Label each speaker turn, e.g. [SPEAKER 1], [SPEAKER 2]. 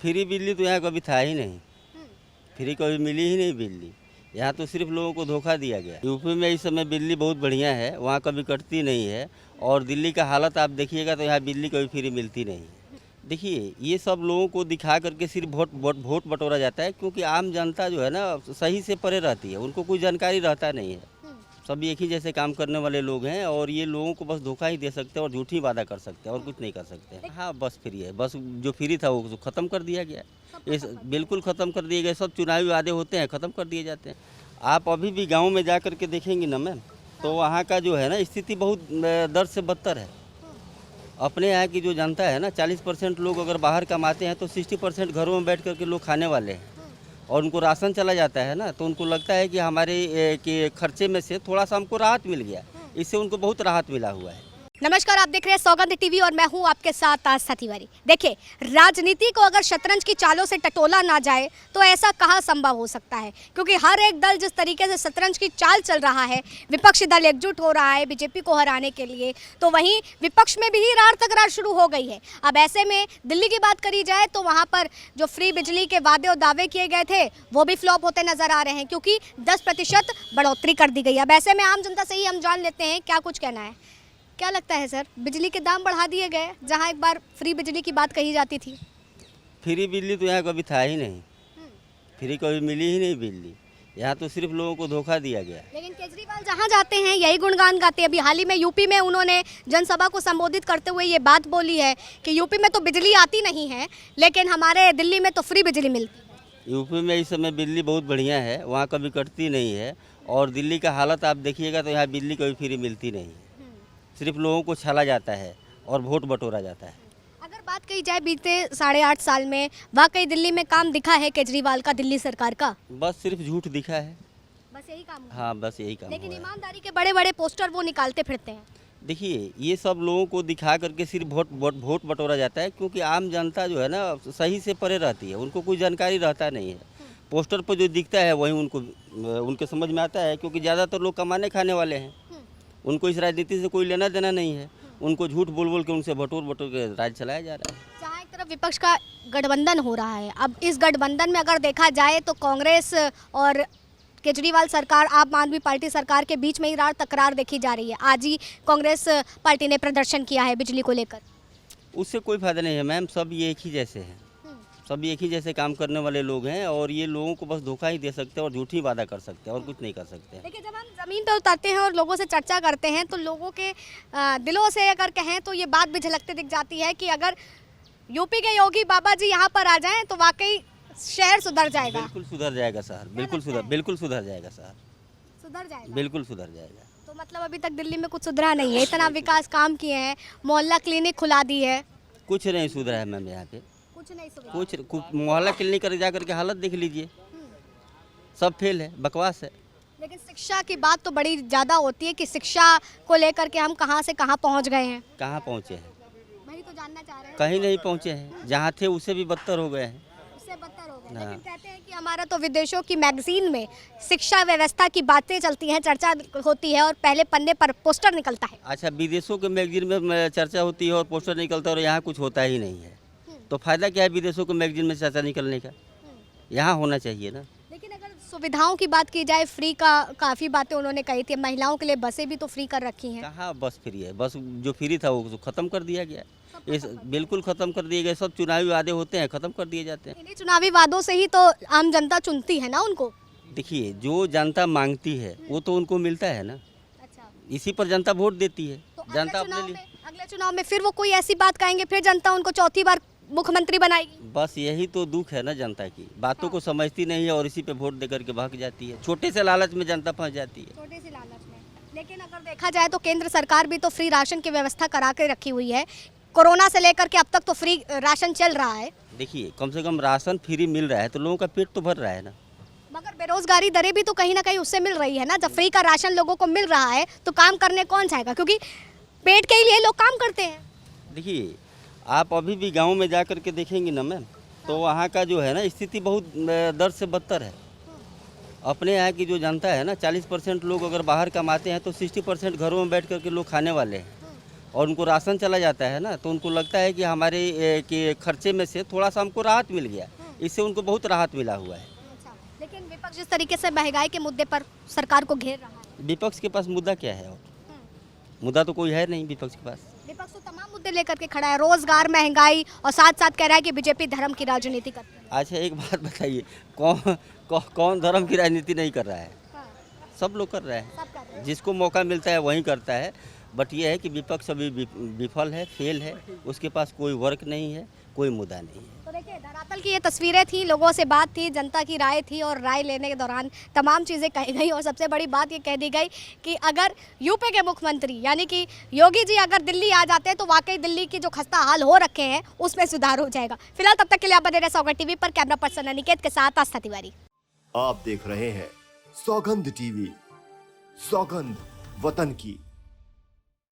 [SPEAKER 1] Free बिजली तो यहाँ कभी था ही नहीं। फ्री कभी मिली ही नहीं बिजली। यहाँ तो सिर्फ लोगों को धोखा दिया गया। यूपी में इस समय बिजली बहुत बढ़िया है, वहाँ कभी कटती नहीं है। और दिल्ली का हालत आप देखिएगा तो यहाँ बिजली कभी फ्री मिलती नहीं है। देखिए, ये सब लोगों को दिखा करके सिर्फ वोट बटोरा जाता है, क्योंकि आम जनता जो है ना सही से परे रहती है, उनको कोई जानकारी रहता नहीं है। सब एक ही जैसे काम करने वाले लोग हैं और ये लोगों को बस धोखा ही दे सकते हैं और झूठी वादा कर सकते हैं और कुछ नहीं कर सकते। हाँ, बस फ्री है। बस जो फ्री था वो ख़त्म कर दिया गया। ये बिल्कुल ख़त्म कर दिए गए। सब चुनावी वादे होते हैं, ख़त्म कर दिए जाते हैं। आप अभी भी गाँव में जा कर के देखेंगी ना मैम, तो वहाँ का जो है ना स्थिति बहुत दर्द से बदतर है। अपने यहाँ की जो जनता है ना 40% लोग अगर बाहर कमाते हैं तो 60% घरों में बैठ करके लोग खाने वाले हैं और उनको राशन चला जाता है ना, तो उनको लगता है कि हमारे के खर्चे में से थोड़ा सा हमको राहत मिल गया। इससे उनको बहुत राहत मिला हुआ है।
[SPEAKER 2] नमस्कार, आप देख रहे हैं सौगंध टीवी और मैं हूं आपके साथ आस्था तिवारी। देखिए, राजनीति को अगर शतरंज की चालों से टटोला ना जाए तो ऐसा कहाँ संभव हो सकता है, क्योंकि हर एक दल जिस तरीके से शतरंज की चाल चल रहा है, विपक्षी दल एकजुट हो रहा है बीजेपी को हराने के लिए, तो वहीं विपक्ष में भी रार तकरार शुरू हो गई है। अब ऐसे में दिल्ली की बात करी जाए तो वहाँ पर जो फ्री बिजली के वादे और दावे किए गए थे वो भी फ्लॉप होते नजर आ रहे हैं, क्योंकि 10% बढ़ोतरी कर दी गई। अब ऐसे में आम जनता से ही हम जान लेते हैं क्या कुछ कहना है। क्या लगता है सर, बिजली के दाम बढ़ा दिए गए जहां एक बार फ्री बिजली की बात कही जाती थी?
[SPEAKER 1] फ्री बिजली तो यहाँ कभी था ही नहीं। फ्री कभी मिली ही नहीं बिजली। यहाँ तो सिर्फ लोगों को धोखा दिया गया।
[SPEAKER 2] लेकिन केजरीवाल जहां जाते हैं यही गुणगान गाते हैं। अभी हाल ही में यूपी में उन्होंने जनसभा को संबोधित करते हुए ये बात बोली है कि यूपी में तो बिजली आती नहीं है, लेकिन हमारे दिल्ली में तो फ्री बिजली मिलती है।
[SPEAKER 1] यूपी में इस समय बिजली बहुत बढ़िया है, वहाँ कभी कटती नहीं है। और दिल्ली का हालत आप देखिएगा तो यहाँ बिजली कभी फ्री मिलती नहीं है। सिर्फ लोगों को छला जाता है और वोट बटोरा जाता है।
[SPEAKER 2] अगर बात कही जाए बीते 8.5 साल में वाकई दिल्ली में काम दिखा है केजरीवाल का, दिल्ली सरकार का?
[SPEAKER 1] बस सिर्फ झूठ दिखा है।
[SPEAKER 2] बस यही काम हुआ।
[SPEAKER 1] हाँ, बस यही काम
[SPEAKER 2] लेकिन
[SPEAKER 1] हुआ है।
[SPEAKER 2] ईमानदारी के बड़े बड़े पोस्टर वो निकालते फिरते हैं।
[SPEAKER 1] देखिए, ये सब लोगों को दिखा करके सिर्फ वोट बटोरा जाता है, क्योंकि आम जनता जो है ना सही से परे रहती है, उनको कोई जानकारी रहता नहीं है। पोस्टर पर जो दिखता है वही उनके समझ में आता है, क्योंकि ज़्यादातर लोग कमाने खाने वाले हैं। उनको इस राजनीति से कोई लेना देना नहीं है। उनको झूठ बोल बोल के उनसे बटोर के राज चलाया जा रहा है।
[SPEAKER 2] जहाँ एक तरफ विपक्ष का गठबंधन हो रहा है, अब इस गठबंधन में अगर देखा जाए तो कांग्रेस और केजरीवाल सरकार, आम आदमी पार्टी सरकार के बीच में ही रार तकरार देखी जा रही है। आज ही कांग्रेस पार्टी ने प्रदर्शन किया है बिजली को लेकर।
[SPEAKER 1] उससे कोई फायदा नहीं है मैम, सब ये एक ही जैसे हैं। सब एक ही जैसे काम करने वाले लोग हैं और ये लोगों को बस धोखा ही दे सकते हैं और झूठी वादा कर सकते हैं और कुछ नहीं कर सकते।
[SPEAKER 2] देखिए, जब हम ज़मीन पर उतरते हैं और लोगों से चर्चा करते हैं तो लोगों के दिलों से अगर कहें तो ये बात भी झलकते दिख जाती है कि अगर यूपी के योगी बाबा जी यहाँ पर आ जाएं तो वाकई शहर सुधर जाएगा।
[SPEAKER 1] बिल्कुल सुधर जाएगा शहर, बिल्कुल सुधर जाएगा शहर,
[SPEAKER 2] सुधर जाएगा,
[SPEAKER 1] बिल्कुल सुधर जाएगा।
[SPEAKER 2] तो मतलब अभी तक दिल्ली में कुछ सुधरा नहीं है? इतना विकास काम किए हैं, मोहल्ला क्लिनिक खुला दी है,
[SPEAKER 1] कुछ नहीं सुधरा है मैम यहाँ पे।
[SPEAKER 2] कुछ नहीं सुधरा।
[SPEAKER 1] कुछ मोहल्ला क्लिनिक कर जा करके हालत देख लीजिए, सब फेल है, बकवास है।
[SPEAKER 2] लेकिन शिक्षा की बात तो बड़ी ज़्यादा होती है कि शिक्षा को लेकर के हम कहाँ से कहाँ पहुँच गए हैं।
[SPEAKER 1] कहाँ पहुँचे हैं?
[SPEAKER 2] वही तो जानना चाह रहे हैं।
[SPEAKER 1] कहीं नहीं पहुँचे हैं, जहाँ थे उससे भी बदतर हो गए हैं।
[SPEAKER 2] उससे बदतर हो गए।
[SPEAKER 1] हाँ।
[SPEAKER 2] लेकिन कहते हैं कि हमारा तो विदेशों की मैगजीन में शिक्षा व्यवस्था की बातें चलती हैं, चर्चा होती है और पहले पन्ने पर पोस्टर निकलता है।
[SPEAKER 1] अच्छा, विदेशों के मैगजीन में चर्चा होती है और पोस्टर निकलता है और यहाँ कुछ होता ही नहीं है, तो फायदा क्या है विदेशों के मैगजीन में चर्चा निकलने का? यहाँ होना चाहिए ना।
[SPEAKER 2] लेकिन अगर सुविधाओं की बात की जाए, फ्री का काफ़ी बातें उन्होंने कही थी। महिलाओं के लिए बसें भी तो फ्री कर रखी हैं।
[SPEAKER 1] कहाँ बस फ्री है? बस जो फ्री था वो ख़त्म कर दिया गया। ये बिल्कुल ख़त्म कर दिए गए। सब चुनावी वादे होते हैं, ख़त्म कर दिए जाते हैं।
[SPEAKER 2] इन्हीं चुनावी वादों से ही तो आम जनता चुनती है ना उनको।
[SPEAKER 1] देखिए, जो जनता मांगती है वो तो उनको मिलता है ना,
[SPEAKER 2] अच्छा,
[SPEAKER 1] इसी पर जनता वोट देती है।
[SPEAKER 2] तो
[SPEAKER 1] जनता अपने लिए
[SPEAKER 2] अगले चुनाव में फिर वो कोई ऐसी बात कहेंगे, फिर जनता उनको चौथी बार मुख्यमंत्री बनाएगी।
[SPEAKER 1] बस यही तो दुख है ना जनता की, बातों को समझती नहीं है और इसी पे वोट देकर के भाग जाती है। छोटे से लालच में जनता फंस जाती है।
[SPEAKER 2] छोटे से लालच में। लेकिन अगर देखा जाए तो केंद्र सरकार भी तो फ्री राशन की व्यवस्था करा के रखी हुई है। कोरोना से लेकर के अब तक तो फ्री राशन चल रहा है।
[SPEAKER 1] देखिए, कम से कम राशन फ्री मिल रहा है तो लोगों का पेट तो भर रहा है ना।
[SPEAKER 2] मगर बेरोजगारी दरें भी तो कहीं ना कहीं उससे मिल रही है ना। जब फ्री का राशन लोगों को मिल रहा है तो काम करने कौन जाएगा, क्योंकि पेट के लिए लोग काम करते हैं।
[SPEAKER 1] देखिए, आप अभी भी गांव में जा कर के देखेंगी ना मैम, तो वहाँ का जो है ना स्थिति बहुत दर्द से बदतर है। अपने यहाँ की जो जनता है ना 40% लोग अगर बाहर कमाते हैं तो 60% घरों में बैठ कर के लोग खाने वाले हैं और उनको राशन चला जाता है ना, तो उनको लगता है कि हमारे कि खर्चे में से थोड़ा सा हमको राहत मिल गया, इससे उनको बहुत राहत मिला हुआ है।
[SPEAKER 2] अच्छा, लेकिन विपक्ष जिस तरीके से महंगाई के मुद्दे पर सरकार को घेर रहा है,
[SPEAKER 1] विपक्ष के पास मुद्दा क्या है? और मुद्दा तो कोई है नहीं विपक्ष के पास।
[SPEAKER 2] विपक्ष तो तमाम मुद्दे लेकर के खड़ा है, रोजगार, महंगाई, और साथ साथ कह रहा है कि बीजेपी धर्म की राजनीति करती है।
[SPEAKER 1] अच्छा एक बात बताइए, कौन धर्म की राजनीति नहीं कर रहा है? सब लोग कर रहे हैं,
[SPEAKER 2] सब कर रहे हैं।
[SPEAKER 1] जिसको मौका मिलता है वही करता है। बट ये है कि विपक्ष अभी विफल है, फेल है, उसके पास कोई वर्क नहीं है, कोई मुद्दा नहीं है।
[SPEAKER 2] तो देखिए, धरातल की ये तस्वीरें थी, लोगों से बात थी, जनता की राय थी, और राय लेने के दौरान तमाम चीज़ें कही गई, और सबसे बड़ी बात ये कह दी गई कि अगर यूपी के मुख्यमंत्री यानी कि योगी जी अगर दिल्ली आ जाते हैं तो वाकई दिल्ली की जो खस्ता हाल हो रखे हैं उसमें सुधार हो जाएगा। फिलहाल तब तक के लिए आप बने रहे सौगंध टीवी पर। कैमरा पर्सन अनिकेत के साथ आस्था तिवारी।
[SPEAKER 3] आप देख रहे हैं सौगंध टीवी, सौगंध वतन की।